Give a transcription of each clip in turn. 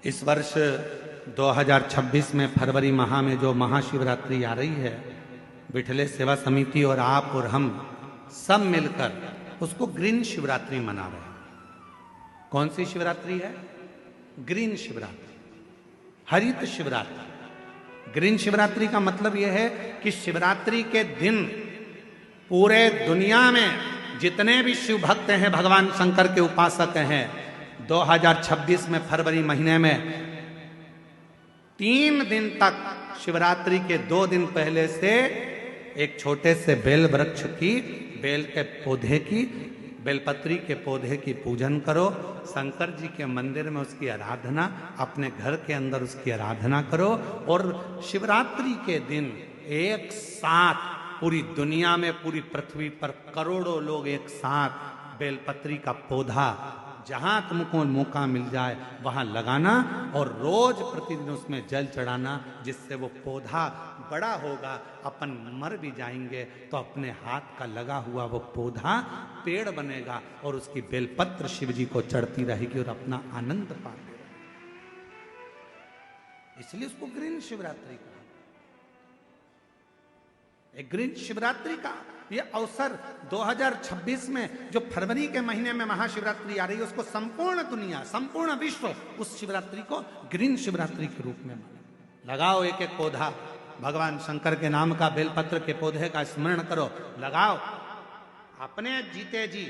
इस वर्ष 2026 में फरवरी माह में जो महाशिवरात्रि आ रही है, विठले सेवा समिति और आप और हम सब मिलकर उसको ग्रीन शिवरात्रि मना रहे हैं। कौन सी शिवरात्रि है? ग्रीन शिवरात्रि, हरित शिवरात्रि। ग्रीन शिवरात्रि का मतलब यह है कि शिवरात्रि के दिन पूरे दुनिया में जितने भी शिव भक्त हैं, भगवान शंकर के उपासक हैं, 2026 में फरवरी महीने में 3 दिन तक शिवरात्रि के 2 दिन पहले से एक छोटे से बेल वृक्ष की, बेल के पौधे की, बेलपत्री के पौधे की पूजन करो। शंकर जी के मंदिर में उसकी आराधना, अपने घर के अंदर उसकी आराधना करो। और शिवरात्रि के दिन एक साथ पूरी दुनिया में, पूरी पृथ्वी पर करोड़ों लोग एक साथ बेलपत्री का पौधा जहां तुमको मौका मिल जाए वहां लगाना और रोज प्रतिदिन उसमें जल चढ़ाना, जिससे वो पौधा बड़ा होगा। अपन मर भी जाएंगे तो अपने हाथ का लगा हुआ वो पौधा पेड़ बनेगा और उसकी बेलपत्र शिव जी को चढ़ती रहेगी और अपना आनंद पाते रहेंगे। इसलिए उसको ग्रीन शिवरात्रि कहा। एक ग्रीन शिवरात्रि का ये अवसर 2026 में जो फरवरी के महीने में महाशिवरात्रि आ रही है, उसको संपूर्ण दुनिया, संपूर्ण विश्व उस शिवरात्रि को ग्रीन शिवरात्रि के रूप में माने। लगाओ एक एक पौधा, भगवान शंकर के नाम का बेलपत्र के पौधे का स्मरण करो, लगाओ। अपने जीते जी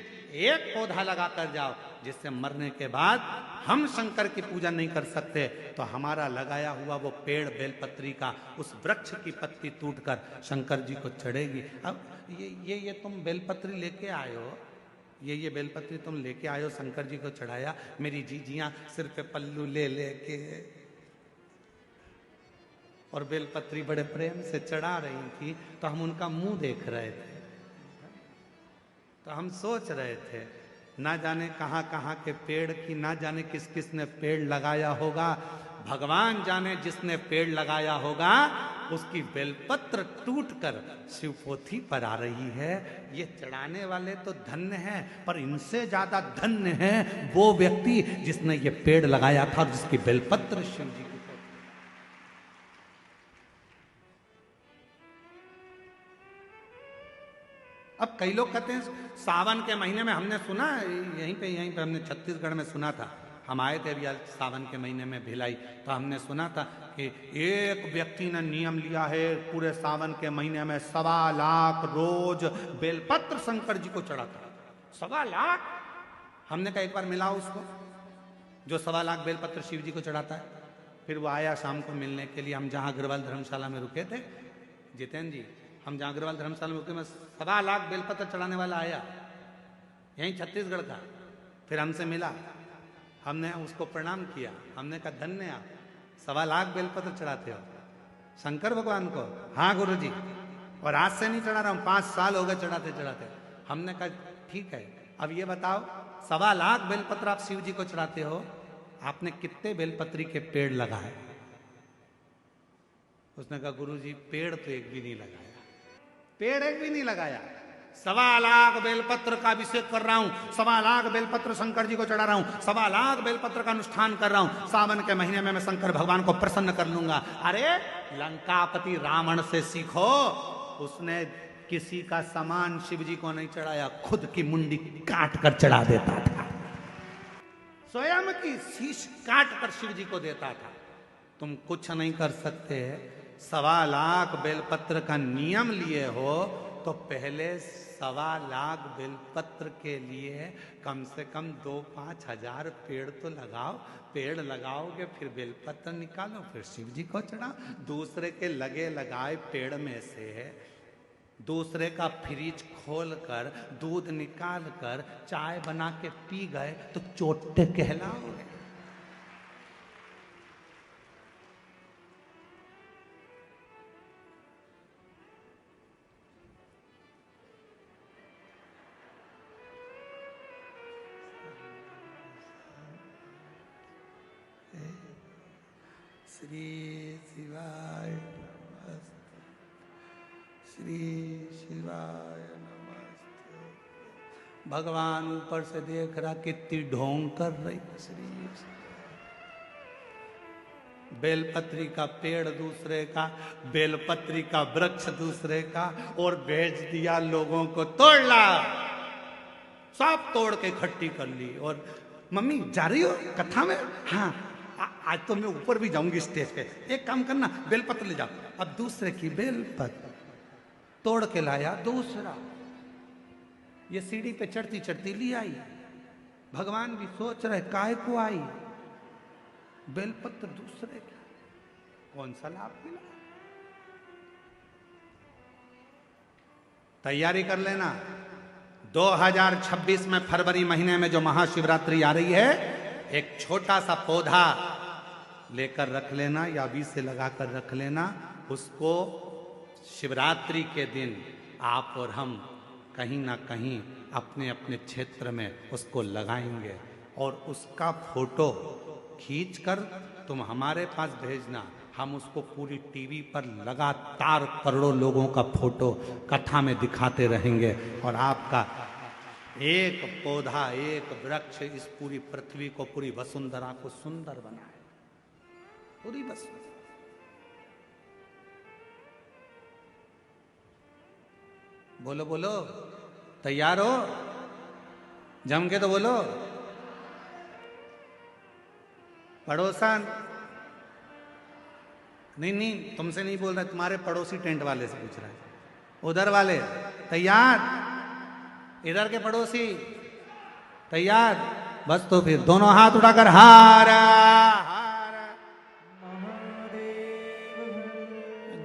एक पौधा लगा कर जाओ, जिससे मरने के बाद हम शंकर की पूजा नहीं कर सकते तो हमारा लगाया हुआ वो पेड़ बेलपत्री का, उस वृक्ष की पत्ती टूटकर शंकर जी को चढ़ेगी। अब ये तुम बेलपत्री लेके आए हो, ये बेलपत्री तुम लेके आए हो, शंकर जी को चढ़ाया। मेरी जीजियां सिर पे पल्लू ले लेके और बेलपत्री बड़े प्रेम से चढ़ा रही थी, तो हम उनका मुंह देख रहे थे। तो हम सोच रहे थे, ना जाने कहाँ कहाँ के पेड़ की, ना जाने किस किस ने पेड़ लगाया होगा। भगवान जाने जिसने पेड़ लगाया होगा उसकी बेलपत्र टूटकर शिवपोथी पर आ रही है। ये चढ़ाने वाले तो धन्य हैं, पर इनसे ज्यादा धन्य है वो व्यक्ति जिसने ये पेड़ लगाया था और जिसकी बेलपत्र शिव जी की। अब कई लोग कहते हैं सावन के महीने में, हमने सुना यहीं पे हमने छत्तीसगढ़ में सुना था, हम आए थे अभी सावन के महीने में भिलाई, तो हमने सुना था कि एक व्यक्ति ने नियम लिया है पूरे सावन के महीने में 1.25 लाख रोज बेलपत्र शंकर जी को चढ़ाता। 1.25 लाख! हमने कहा एक बार मिलाओ उसको जो 1.25 लाख बेलपत्र शिव जी को चढ़ाता है। फिर वो आया शाम को मिलने के लिए, हम जहाँ अग्रवाल धर्मशाला में रुके थे, जितेंद्र जी, हम जहाँ अग्रवाल धर्मशाला में रुके में 1.25 लाख बेलपत्र चढ़ाने वाला आया, यहीं छत्तीसगढ़ का। फिर हमसे मिला, हमने उसको प्रणाम किया, हमने कहा धन्य आप, 1.25 लाख बेलपत्र चढ़ाते हो शंकर भगवान को। हाँ गुरुजी, और आज से नहीं चढ़ा रहा हूँ, 5 साल हो गए चढ़ाते चढ़ाते। हमने कहा ठीक है, अब ये बताओ 1.25 लाख बेलपत्र आप शिव जी को चढ़ाते हो, आपने कितने बेलपत्री के पेड़ लगाए? उसने कहा गुरुजी पेड़ तो एक भी नहीं लगाया, पेड़ एक भी नहीं लगाया। 1.25 लाख बेलपत्र का अभिषेक कर रहा हूं, 1.25 लाख बेलपत्र शंकर जी को चढ़ा रहा हूं, 1.25 लाख बेलपत्र का अनुष्ठान कर रहा हूं। सावन के महीने में मैं शंकर भगवान को प्रसन्न कर लूंगा। अरे लंकापति रावण से सीखो, उसने किसी का सामान शिव जी को नहीं चढ़ाया, खुद की मुंडी काट कर चढ़ा देता था, स्वयं की शीश काट कर शिव जी को देता था। तुम कुछ नहीं कर सकते। 1.25 लाख बेलपत्र का नियम लिए हो तो पहले 1.25 लाख बेलपत्र के लिए कम से कम 2-5 हजार पेड़ तो लगाओ। पेड़ लगाओगे फिर बेलपत्र निकालो, फिर शिव जी को चढ़ाओ। दूसरे के लगे लगाए पेड़ में से दूसरे का फ्रिज खोल कर दूध निकाल कर चाय बना के पी गए तो चोटे कहलाओगे। श्री शिवाय नमस्ते, श्री शिवाय नमस्ते। भगवान ऊपर से देख रहा कितनी ढोंग कर रही। श्री बेलपत्री का पेड़ दूसरे का, बेलपत्री का वृक्ष दूसरे का, और भेज दिया लोगों को, तोड़ ला। सब तोड़ के इकट्ठी कर ली। और मम्मी जा रही हो कथा में? हाँ, आज तो मैं ऊपर भी जाऊंगी स्टेज पे। एक काम करना, बेलपत्र ले जाओ। अब दूसरे की बेलपत्र तोड़ के लाया दूसरा। ये सीढ़ी पे चढ़ती चढ़ती ली आई। भगवान भी सोच रहे काहे को आई, बेलपत्र दूसरे का, कौन सा लाभ मिला। तैयारी कर लेना, 2026 में फरवरी महीने में जो महाशिवरात्रि आ रही है, एक छोटा सा पौधा लेकर रख लेना या अभी से लगाकर रख लेना। उसको शिवरात्रि के दिन आप और हम कहीं ना कहीं अपने अपने क्षेत्र में उसको लगाएंगे, और उसका फोटो खींचकर तुम हमारे पास भेजना। हम उसको पूरी टीवी पर लगातार करोड़ों लोगों का फोटो कथा में दिखाते रहेंगे, और आपका एक पौधा, एक वृक्ष इस पूरी पृथ्वी को, पूरी वसुंधरा को सुंदर बनाए। पूरी वसुंधरा। बोलो बोलो, तैयार हो? जम के तो बोलो। पड़ोसन, नहीं तुमसे नहीं बोल रहा, तुम्हारे पड़ोसी टेंट वाले से पूछ रहा है। उधर वाले तैयार? इधर के पड़ोसी तैयार? बस तो फिर दोनों हाथ उठाकर हारा हारा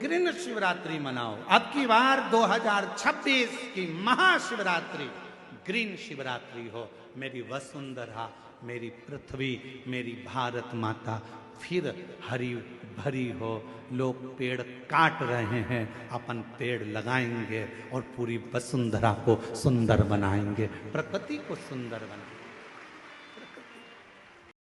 ग्रीन शिवरात्रि मनाओ। अब की बार 2026 की महाशिवरात्रि ग्रीन शिवरात्रि हो। मेरी वसुंधरा, मेरी पृथ्वी, मेरी भारत माता फिर हरी भरी हो। लोग पेड़ काट रहे हैं, अपन पेड़ लगाएंगे और पूरी वसुंधरा को सुंदर बनाएंगे, प्रकृति को सुंदर बनाएंगे।